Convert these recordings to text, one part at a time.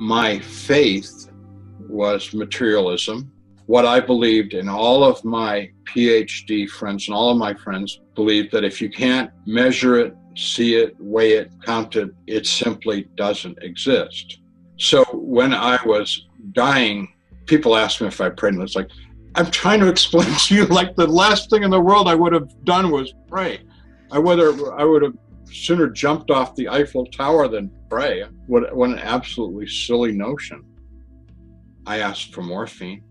My faith was materialism. What I believed, and all of my PhD friends and all of my friends believed, that if you can't measure it, see it, weigh it, count it, it simply doesn't exist. So when I was dying, people asked me if I prayed, and it's like, I'm trying to explain to you, like, the last thing in the world I would have done was pray. I would have sooner jumped off the Eiffel Tower than pray. What an absolutely silly notion. I asked for morphine.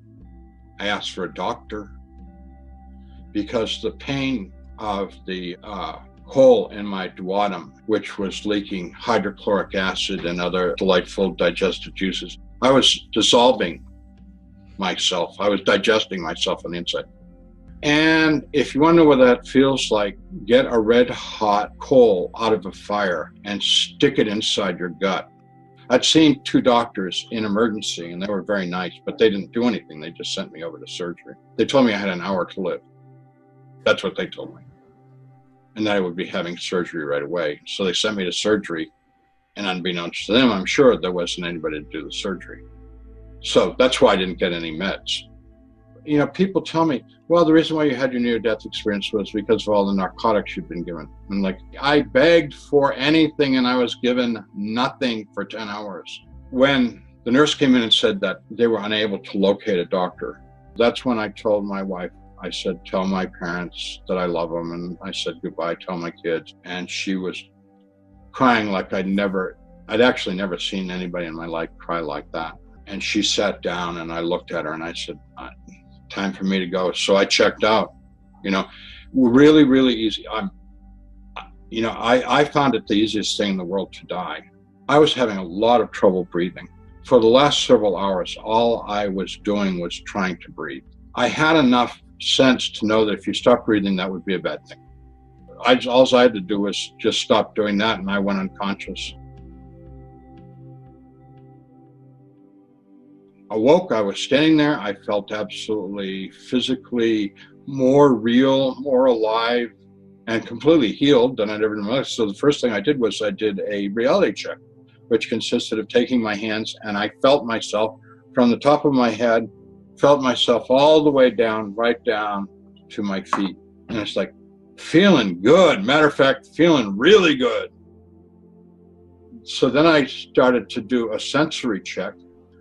I asked for a doctor, because the pain of the hole in my duodenum, which was leaking hydrochloric acid and other delightful digestive juices, I was dissolving myself. I was digesting myself on the inside. And if you want to know what that feels like, get a red hot coal out of a fire and stick it inside your gut. I'd seen 2 doctors in emergency, and they were very nice, but they didn't do anything. They just sent me over to surgery. They told me I had an hour to live. That's what they told me. And that I would be having surgery right away. So they sent me to surgery. And unbeknownst to them, I'm sure there wasn't anybody to do the surgery. So that's why I didn't get any meds. You know, people tell me, well, the reason why you had your near-death experience was because of all the narcotics you'd been given. And like, I begged for anything and I was given nothing for 10 hours. When the nurse came in and said that they were unable to locate a doctor, that's when I told my wife, I said, tell my parents that I love them. And I said goodbye, tell my kids. And she was crying like I'd actually never seen anybody in my life cry like that. And she sat down and I looked at her and I said, time for me to go. So I checked out, you know, really, really easy. I found it the easiest thing in the world to die. I was having a lot of trouble breathing. For the last several hours, all I was doing was trying to breathe. I had enough sense to know that if you stop breathing, that would be a bad thing. All I had to do was just stop doing that and I went unconscious. Awoke, I was standing there. I felt absolutely physically more real, more alive, and completely healed than I'd ever done in my life. So the first thing I did was I did a reality check, which consisted of taking my hands and I felt myself from the top of my head, felt myself all the way down, right down to my feet. And it's like feeling good. Matter of fact, feeling really good. So then I started to do a sensory check.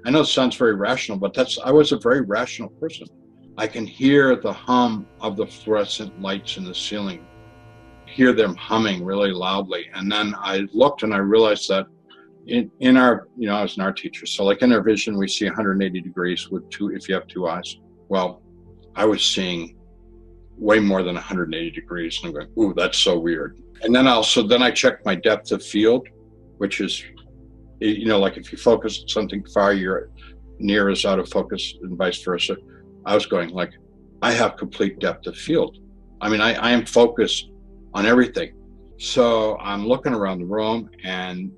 I know it sounds very rational, but I was a very rational person. I can hear the hum of the fluorescent lights in the ceiling, hear them humming really loudly. And then I looked and I realized that in our, I was an art teacher. So like in our vision, we see 180 degrees if you have two eyes. Well, I was seeing way more than 180 degrees. And I'm going, ooh, that's so weird. And then I checked my depth of field, which is, like if you focus on something far, your near is out of focus and vice versa. I was going like, I have complete depth of field. I mean, I am focused on everything. So I'm looking around the room and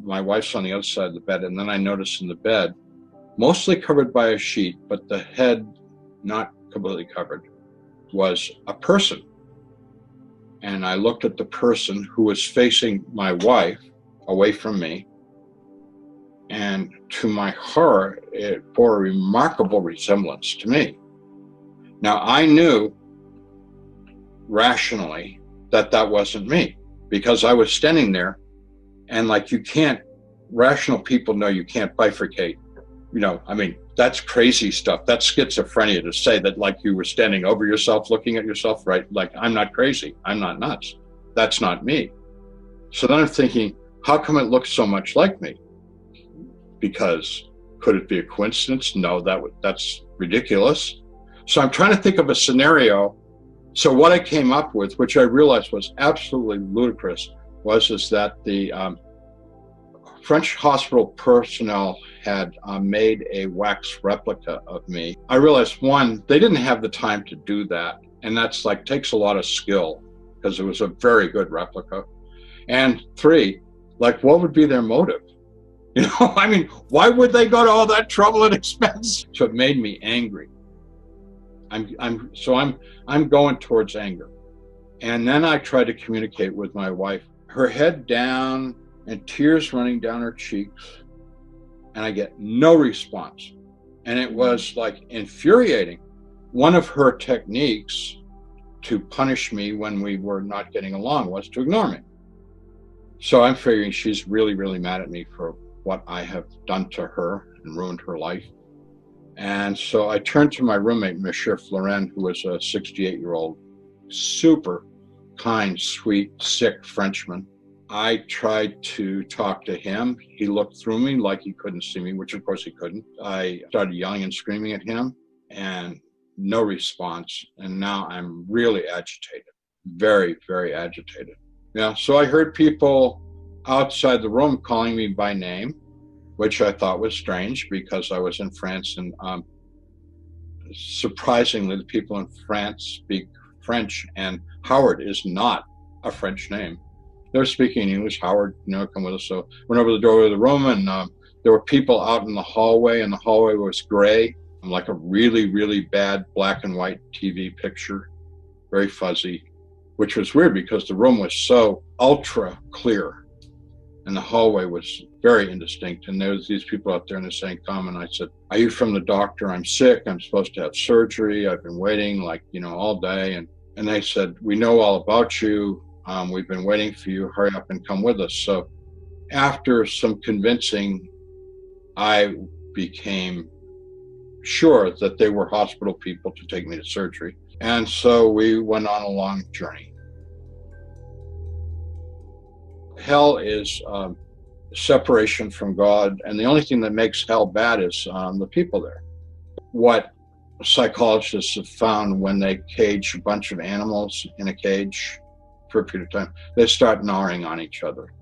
my wife's on the other side of the bed. And then I noticed in the bed, mostly covered by a sheet, but the head not completely covered, was a person. And I looked at the person who was facing my wife away from me. And to my horror, it bore a remarkable resemblance to me. Now, I knew rationally that wasn't me because I was standing there and rational people know you can't bifurcate. That's crazy stuff. That's schizophrenia to say that like you were standing over yourself, looking at yourself, right? Like, I'm not crazy. I'm not nuts. That's not me. So then I'm thinking, how come it looks so much like me? Because could it be a coincidence? No, that's ridiculous. So I'm trying to think of a scenario. So what I came up with, which I realized was absolutely ludicrous, was that the French hospital personnel had made a wax replica of me. I realized, one, they didn't have the time to do that. And that's takes a lot of skill because it was a very good replica. And three, what would be their motive? Why would they go to all that trouble and expense? So it made me angry. I'm going towards anger. And then I tried to communicate with my wife, her head down and tears running down her cheeks. And I get no response. And it was infuriating. One of her techniques to punish me when we were not getting along was to ignore me. So I'm figuring she's really, really mad at me for what I have done to her and ruined her life. And so I turned to my roommate, Monsieur Florent, who was a 68-year-old, super kind, sweet, sick Frenchman. I tried to talk to him. He looked through me like he couldn't see me, which of course he couldn't. I started yelling and screaming at him and no response. And now I'm really agitated, very, very agitated. So I heard people outside the room calling me by name, which I thought was strange because I was in France and surprisingly the people in France speak French and Howard is not a French name. They're speaking English. Howard, come with us. So went over the doorway of the room and there were people out in the hallway and the hallway was gray, like a really, really bad black and white TV picture, very fuzzy, which was weird because the room was so ultra clear. and the hallway was very indistinct. And there was these people out there, and they're saying, "Come." And I said, "Are you from the doctor? I'm sick. I'm supposed to have surgery. I've been waiting all day." And they said, "We know all about you. We've been waiting for you. Hurry up and come with us." So after some convincing, I became sure that they were hospital people to take me to surgery. And so we went on a long journey. Hell is separation from God, and the only thing that makes hell bad is the people there. What psychologists have found, when they cage a bunch of animals in a cage for a period of time, they start gnawing on each other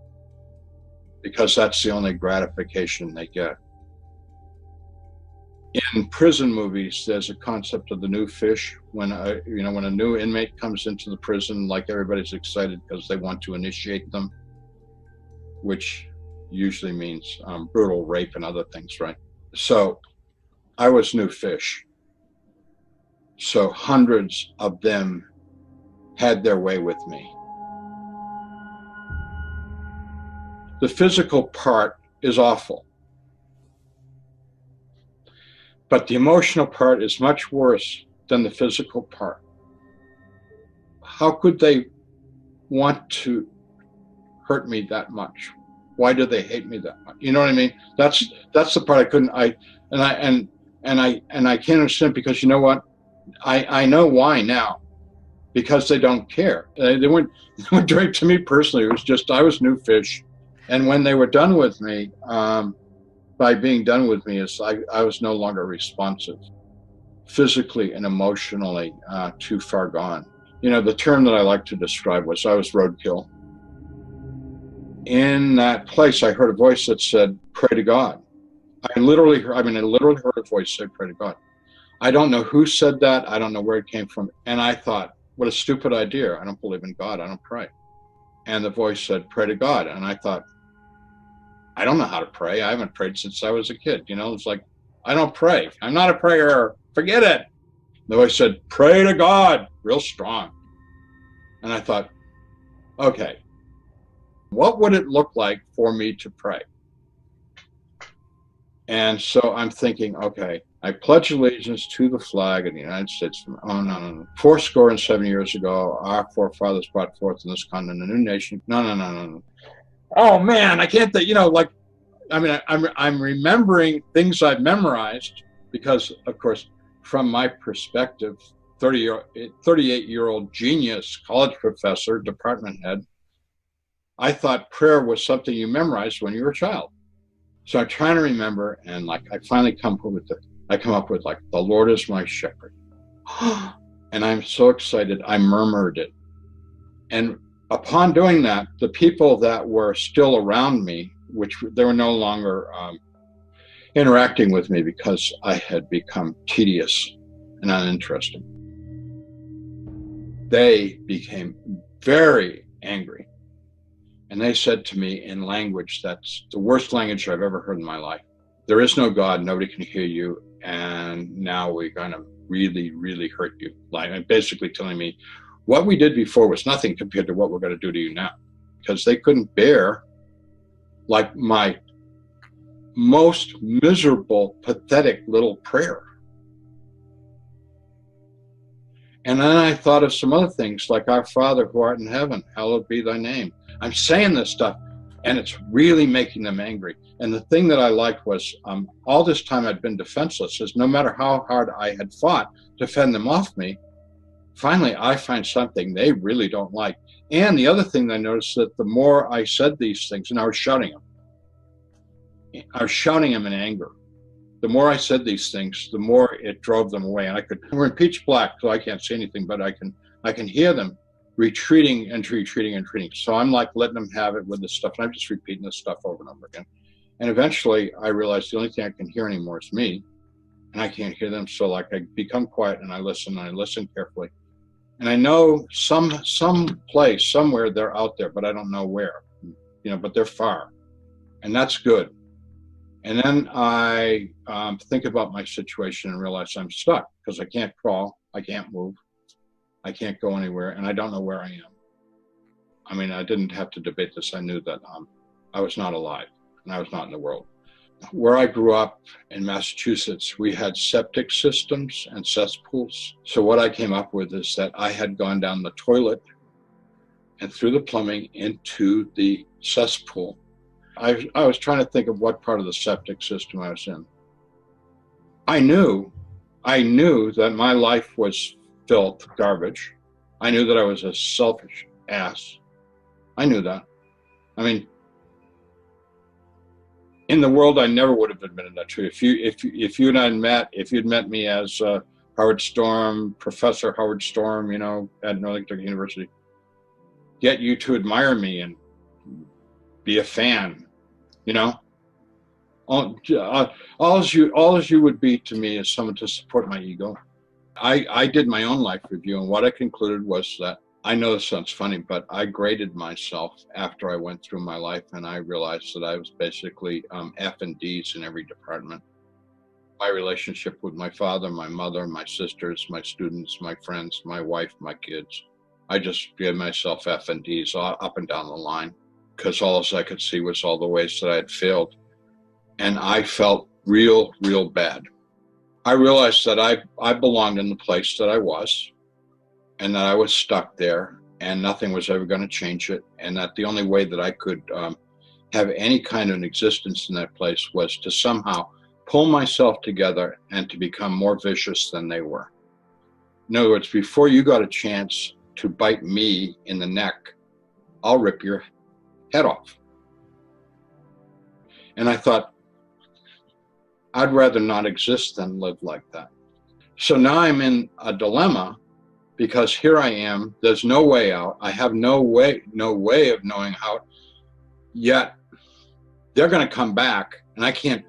because that's the only gratification they get. In prison movies, there's a concept of the new fish. When a new inmate comes into the prison, like, everybody's excited because they want to initiate them, which usually means brutal rape and other things, right? So I was new fish. So hundreds of them had their way with me. The physical part is awful, but the emotional part is much worse than the physical part. How could they want to hurt me that much? Why do they hate me that much? You know what I mean? That's the part I couldn't. I can't understand, because you know what? I know why now. Because they don't care. They weren't direct to me personally. It was just, I was new fish, and when they were done with me, by being done with me, is I was no longer responsive, physically and emotionally, too far gone. The term that I like to describe was, I was roadkill. In that place, I heard a voice that said, "Pray to God." I literally heard a voice say, "Pray to God." I don't know who said that. I don't know where it came from. And I thought, what a stupid idea. I don't believe in God. I don't pray. And the voice said, "Pray to God." And I thought, I don't know how to pray. I haven't prayed since I was a kid. It's like, I don't pray. I'm not a prayer. Forget it. The voice said, "Pray to God," real strong. And I thought, okay, what would it look like for me to pray? And so I'm thinking, okay, I pledge allegiance to the flag of the United States. Oh, no. 7 years ago, our forefathers brought forth in this continent a new nation. No. Oh, man, I can't think, I'm remembering things I've memorized because, of course, from my perspective, 38-year-old genius, college professor, department head, I thought prayer was something you memorized when you were a child. So I'm trying to remember, and I finally come up with the Lord is my shepherd. And I'm so excited, I murmured it. And upon doing that, the people that were still around me, which they were no longer interacting with me because I had become tedious and uninteresting, they became very angry. And they said to me in language that's the worst language I've ever heard in my life, "There is no God, nobody can hear you, and now we're going to really, really hurt you." Basically telling me what we did before was nothing compared to what we're going to do to you now. Because they couldn't bear my most miserable, pathetic little prayer. And then I thought of some other things, like, "Our Father who art in heaven, hallowed be thy name." I'm saying this stuff, and it's really making them angry. And the thing that I liked was, all this time I'd been defenseless, is no matter how hard I had fought to fend them off me, finally I find something they really don't like. And the other thing I noticed, that the more I said these things, and I was shouting them in anger. The more I said these things, the more it drove them away. And we're in pitch black, so I can't see anything, but I can hear them retreating. So I'm letting them have it with this stuff, and I'm just repeating this stuff over and over again. And eventually I realized the only thing I can hear anymore is me, and I can't hear them. So I become quiet, and I listen carefully. And I know some place somewhere they're out there, but I don't know where, but they're far, and that's good. And then I think about my situation and realize I'm stuck, because I can't crawl, I can't move, I can't go anywhere, and I don't know where I am. I didn't have to debate this. I knew that I was not alive, and I was not in the world. Where I grew up in Massachusetts, we had septic systems and cesspools. So what I came up with is that I had gone down the toilet and through the plumbing into the cesspool. I was trying to think of what part of the septic system I was in. I knew that my life was filth, garbage. I knew that I was a selfish ass. I knew that. I mean, in the world, I never would have admitted that to you. If you'd met me as Howard Storm, Professor Howard Storm, you know, at Northern Kentucky University, get you to admire me and be a fan, you know. All you would be to me is someone to support my ego. I did my own life review, and what I concluded was that, I know this sounds funny, but I graded myself after I went through my life, and I realized that I was basically F and D's in every department. My relationship with my father, my mother, my sisters, my students, my friends, my wife, my kids, I just gave myself F and D's up and down the line, because all I could see was all the ways that I had failed. And I felt real bad. I realized that I belonged in the place that I was, and that I was stuck there, and nothing was ever going to change it, and that the only way that I could have any kind of an existence in that place was to somehow pull myself together and to become more vicious than they were. In other words, before you got a chance to bite me in the neck, I'll rip your head off. And I thought, I'd rather not exist than live like that. So now I'm in a dilemma, because here I am, there's no way out. I have no way of knowing how, yet they're going to come back, and I can't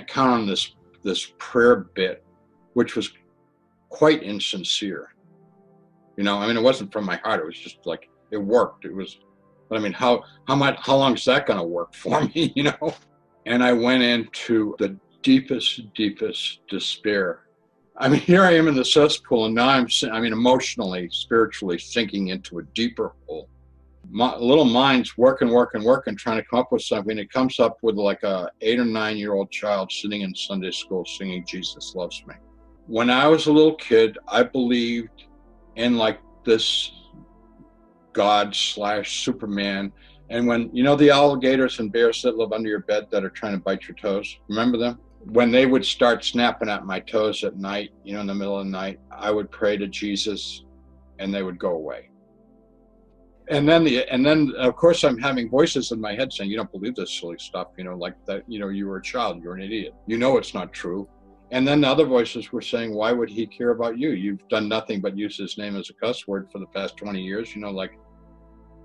count on this prayer bit, which was quite insincere. You know, I mean, it wasn't from my heart. It was just like, it worked. It was, but I mean, how long is that going to work for me, you know? And I went into the deepest despair. I mean, here I am in the cesspool, and now I'm emotionally, spiritually sinking into a deeper hole. My little mind's working, trying to come up with something. It comes up with like a 8 or 9 year old child sitting in Sunday school singing "Jesus Loves Me." When I was a little kid, I believed in like this God/Superman. And when, you know, the alligators and bears that live under your bed that are trying to bite your toes, remember them? When they would start snapping at my toes at night, you know, in the middle of the night, I would pray to Jesus and they would go away. And then of course I'm having voices in my head saying, you don't believe this silly stuff, you know, like that, you know, you were a child, you're an idiot. You know it's not true. And then the other voices were saying, why would he care about you? You've done nothing but use his name as a cuss word for the past 20 years, you know, like,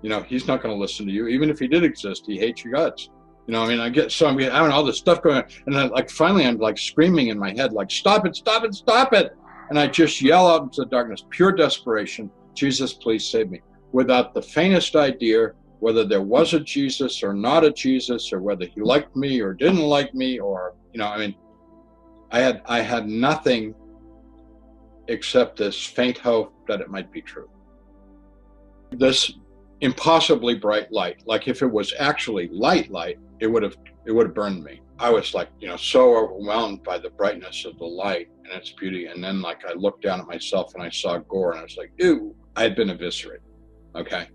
you know, he's not going to listen to you. Even if he did exist, he hates your guts. You know, I mean, I'm having all this stuff going on. And then, like, finally, I'm like screaming in my head, like, stop it. And I just yell out into the darkness, pure desperation, Jesus, please save me. Without the faintest idea whether there was a Jesus or not a Jesus, or whether he liked me or didn't like me, or, you know, I mean, I had nothing except this faint hope that it might be true. This impossibly bright light, like if it was actually light, it would have burned me. I was like, you know, so overwhelmed by the brightness of the light and its beauty. And then, like, I looked down at myself and I saw gore, and I was like, ew, I had been eviscerated. Okay.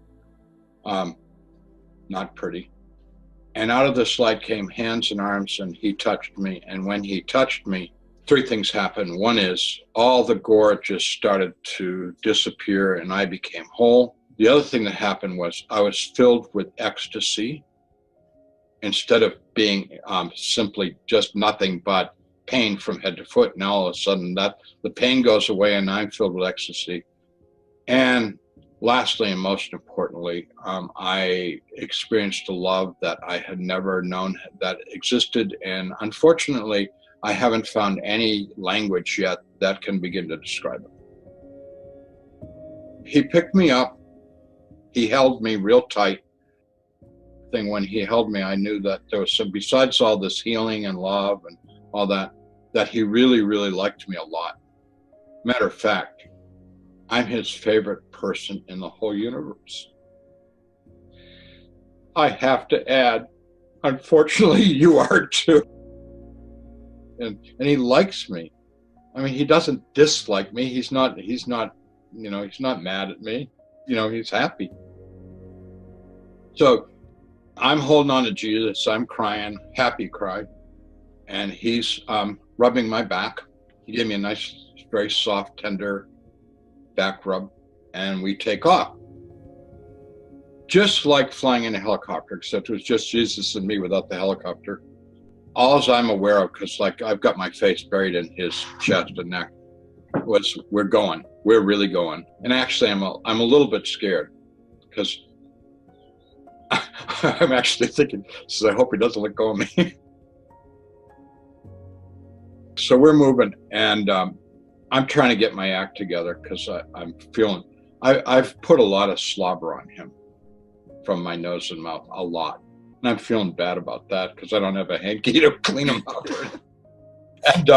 Not pretty. And out of this light came hands and arms, and he touched me. And when he touched me, 3 things happened. One is all the gore just started to disappear and I became whole. The other thing that happened was I was filled with ecstasy instead of being simply just nothing but pain from head to foot. Now all of a sudden that the pain goes away and I'm filled with ecstasy. And lastly, and most importantly, I experienced a love that I had never known that existed. And unfortunately, I haven't found any language yet that can begin to describe it. He picked me up. He held me real tight. When he held me, I knew that there was some, besides all this healing and love and all that he really liked me a lot. Matter of fact, I'm his favorite person in the whole universe. I have to add Unfortunately, you are too. And he likes me. I mean, he doesn't dislike me. He's not, he's not mad at me. He's happy. So I'm holding on to Jesus. I'm crying, happy cry. And he's rubbing my back. He gave me a nice, very soft, tender back rub. And we take off. Just like flying in a helicopter, except it was just Jesus and me without the helicopter. All I'm aware of, because I've got my face buried in his chest and neck, was we're going. We're really going. And actually, I'm a little bit scared, because I'm actually thinking, I hope he doesn't let go of me. So we're moving, and I'm trying to get my act together, because I'm feeling, I've put a lot of slobber on him from my nose and mouth, a lot. And I'm feeling bad about that, because I don't have a hanky to clean him out. And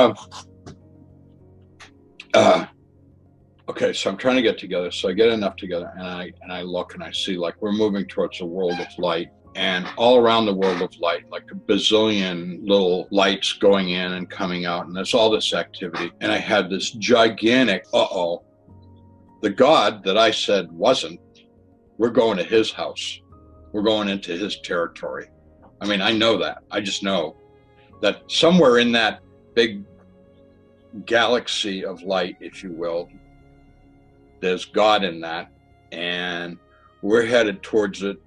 okay, so I'm trying to get together. So I get enough together, and I look, and I see, like, we're moving towards a world of light, and all around the world of light, like a bazillion little lights going in and coming out, and there's all this activity. And I had this gigantic, the God that I said wasn't, we're going to his house. We're going into his territory. I mean, I know that. I just know that somewhere in that big galaxy of light, if you will, there's God in that, and we're headed towards it,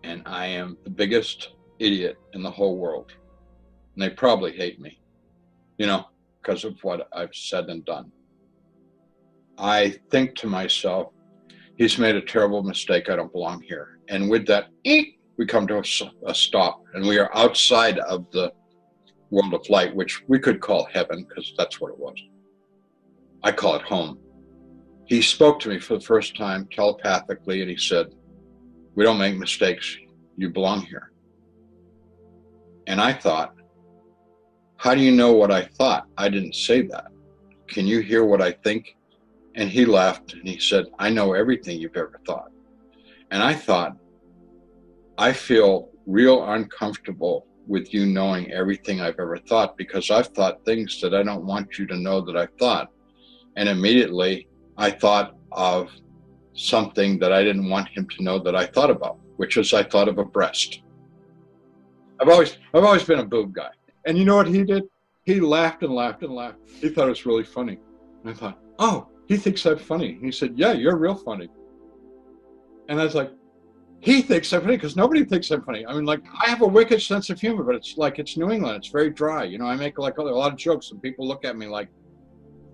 and I am the biggest idiot in the whole world. And they probably hate me, because of what I've said and done. I think to myself, he's made a terrible mistake. I don't belong here. And with that, we come to a stop, and we are outside of the world of light, which we could call heaven, because that's what it was. I call it home. He spoke to me for the first time telepathically, and he said, we don't make mistakes. You belong here. And I thought, how do you know what I thought? I didn't say that. Can you hear what I think? And he laughed, and he said, I know everything you've ever thought. And I thought, I feel real uncomfortable with you knowing everything I've ever thought, because I've thought things that I don't want you to know that I've thought. And immediately I thought of something that I didn't want him to know that I thought about, which was I thought of a breast. I've always been a boob guy. And you know what he did? He laughed and laughed and laughed. He thought it was really funny. And I thought, oh, he thinks I'm funny. And he said, yeah, you're real funny. And I was like, he thinks I'm funny, because nobody thinks I'm funny. I mean, like, I have a wicked sense of humor, but it's New England. It's very dry. I make like a lot of jokes, and people look at me like,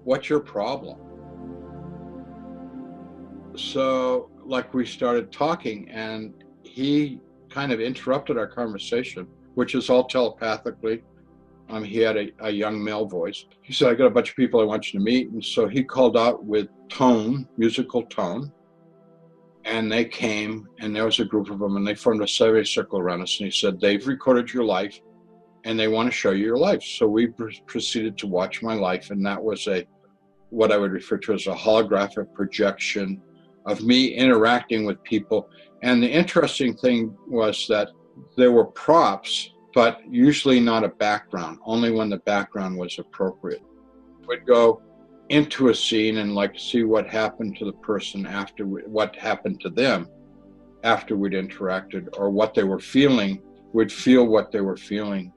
what's your problem? So, like, we started talking, and he kind of interrupted our conversation, which is all telepathically. He had a young male voice. He said, I got a bunch of people I want you to meet. And so he called out with tone, musical tone. And they came, and there was a group of them, and they formed a semicircle around us. And he said, they've recorded your life, and they want to show you your life. So we proceeded to watch my life. And that was what I would refer to as a holographic projection of me interacting with people. And the interesting thing was that there were props, but usually not a background, only when the background was appropriate. We'd go into a scene and like see what happened to the person after, what happened to them after we'd interacted, or what they were feeling. We'd feel what they were feeling.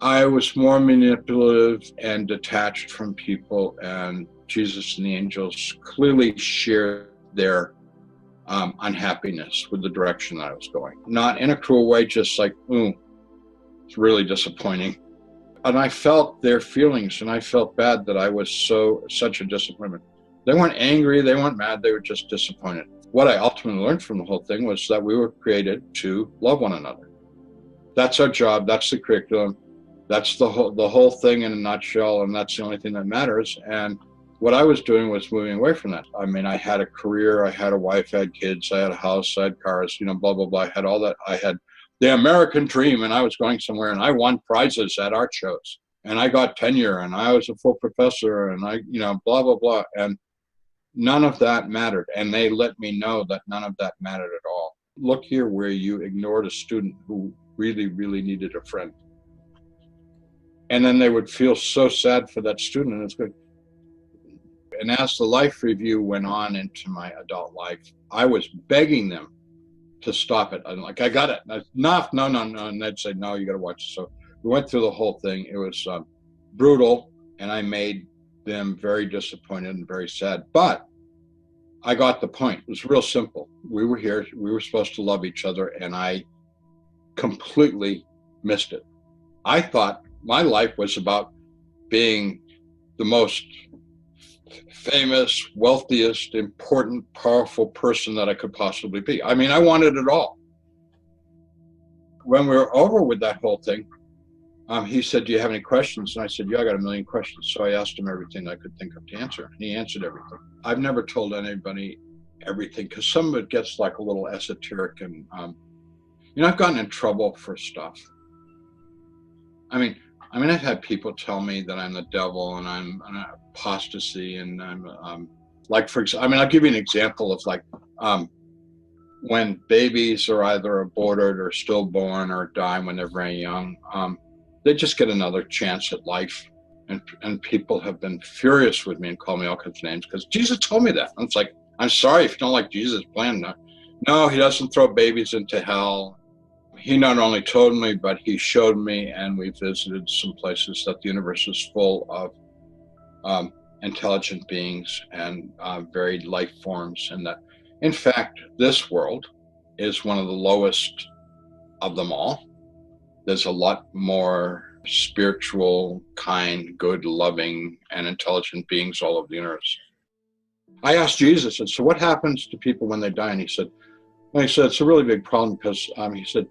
I was more manipulative and detached from people, and Jesus and the angels clearly shared their unhappiness with the direction that I was going. Not in a cruel way, just like, it's really disappointing. And I felt their feelings, and I felt bad that I was such a disappointment. They weren't angry, they weren't mad, they were just disappointed. What I ultimately learned from the whole thing was that we were created to love one another. That's our job, that's the curriculum, that's the whole thing in a nutshell, and that's the only thing that matters. And what I was doing was moving away from that. I mean, I had a career, I had a wife, I had kids, I had a house, I had cars, blah, blah, blah. I had all that. I had the American dream, and I was going somewhere, and I won prizes at art shows, and I got tenure, and I was a full professor, and I, blah, blah, blah. And none of that mattered. And they let me know that none of that mattered at all. Look here, where you ignored a student who really, really needed a friend. And then they would feel so sad for that student, and it's good. And as the life review went on into my adult life, I was begging them to stop it. I'm like, I got it. No. And they'd say, no, you got to watch it. So we went through the whole thing. It was brutal, and I made them very disappointed and very sad. But I got the point. It was real simple. We were here. We were supposed to love each other, and I completely missed it. I thought my life was about being the most famous, wealthiest, important, powerful person that I could possibly be. I mean, I wanted it all. When we were over with that whole thing, he said, do you have any questions? And I said, yeah, I got a million questions. So I asked him everything I could think of to answer, and he answered everything. I've never told anybody everything, because some of it gets like a little esoteric, and I've gotten in trouble for stuff. I mean, I've had people tell me that I'm the devil and I'm an apostasy, and I'm like, for example, I'll give you an example of like when babies are either aborted or stillborn or die when they're very young, they just get another chance at life. And people have been furious with me and called me all kinds of names because Jesus told me that. And it's like, I'm sorry if you don't like Jesus' plan. No, he doesn't throw babies into hell. He not only told me, but he showed me, and we visited some places that the universe is full of intelligent beings and varied life forms. And that, in fact, this world is one of the lowest of them all. There's a lot more spiritual, kind, good, loving, and intelligent beings all over the universe. I asked Jesus, and so what happens to people when they die? And he said, it's a really big problem, because he said,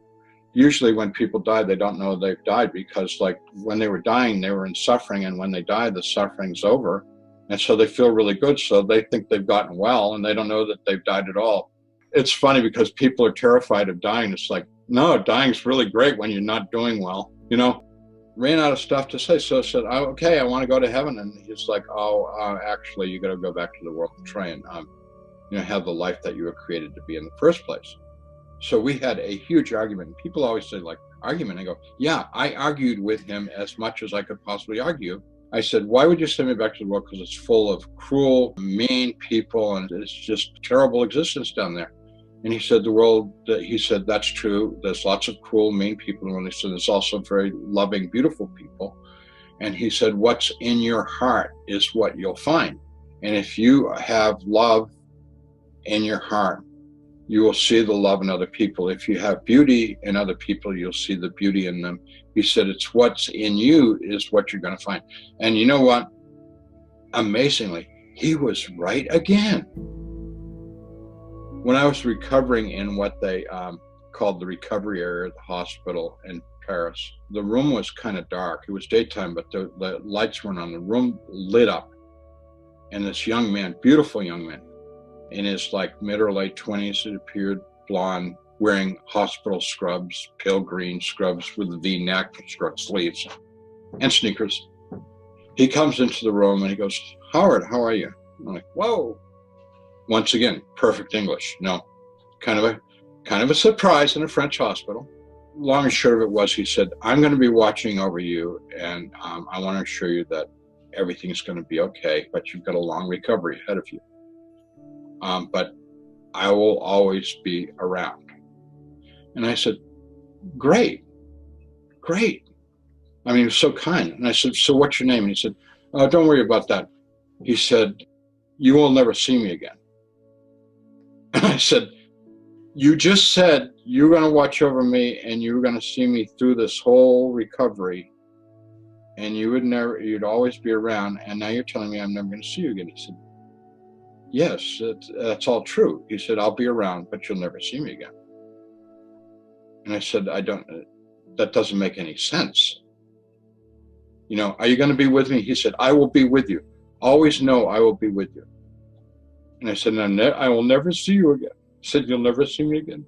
usually when people die, they don't know they've died, because like when they were dying, they were in suffering, and when they die, the suffering's over. And so they feel really good. So they think they've gotten well, and they don't know that they've died at all. It's funny because people are terrified of dying. It's like, no, dying's really great when you're not doing well, Ran out of stuff to say. So I said, okay, I want to go to heaven. And he's like, actually, you got to go back to the world and try and, have the life that you were created to be in the first place. So we had a huge argument. People always say, like, argument. I go, yeah, I argued with him as much as I could possibly argue. I said, why would you send me back to the world? Because it's full of cruel, mean people, and it's just terrible existence down there. And he said, that's true. There's lots of cruel, mean people in the world. He said, there's also very loving, beautiful people. And he said, what's in your heart is what you'll find. And if you have love in your heart, you will see the love in other people. If you have beauty in other people, you'll see the beauty in them. He said, it's what's in you is what you're going to find. And you know what? Amazingly, he was right again. When I was recovering in what they called the recovery area of the hospital in Paris, the room was kind of dark. It was daytime, but the lights weren't on. The room lit up. And this young man, beautiful young man, in his like mid or late 20s, it appeared, blonde, wearing hospital scrubs, pale green scrubs with a V-neck, short sleeves, and sneakers. He comes into the room and he goes, Howard, how are you? I'm like, whoa. Once again, perfect English. No, kind of a surprise in a French hospital. Long and short of it was, he said, I'm going to be watching over you, and I want to assure you that everything's going to be okay, but you've got a long recovery ahead of you. But I will always be around. And I said, great. He was so kind. And I said, so what's your name? And he said, don't worry about that. He said, you will never see me again. And I said, you just said you're going to watch over me and you're going to see me through this whole recovery, and you'd always be around, and now you're telling me I'm never going to see you again. He said, yes, that's all true. He said, I'll be around, but you'll never see me again. And I said, that doesn't make any sense. Are you going to be with me? He said, I will be with you. Always know I will be with you. And I said, I will never see you again. He said, you'll never see me again.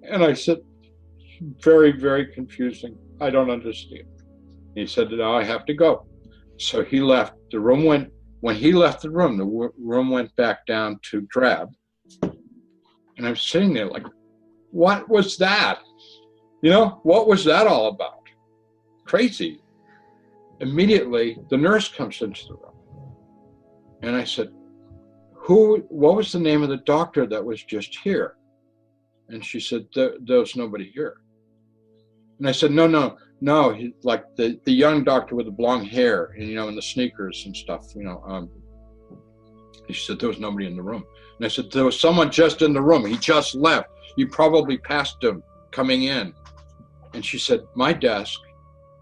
And I said, very, very confusing. I don't understand. He said, now I have to go. So he left. When he left the room went back down to drab. And I'm sitting there like, what was that? You know, what was that all about? Crazy. Immediately, the nurse comes into the room. And I said, what was the name of the doctor that was just here? And she said, there was nobody here. And I said, no, like the young doctor with the blonde hair and, you know, and the sneakers and stuff, you know. She said, there was nobody in the room. And I said, there was someone just in the room. He just left. You probably passed him coming in. And she said, my desk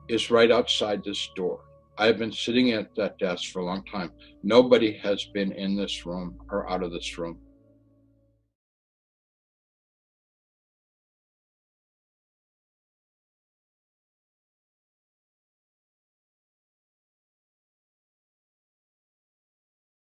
is right outside this door. I've been sitting at that desk for a long time. Nobody has been in this room or out of this room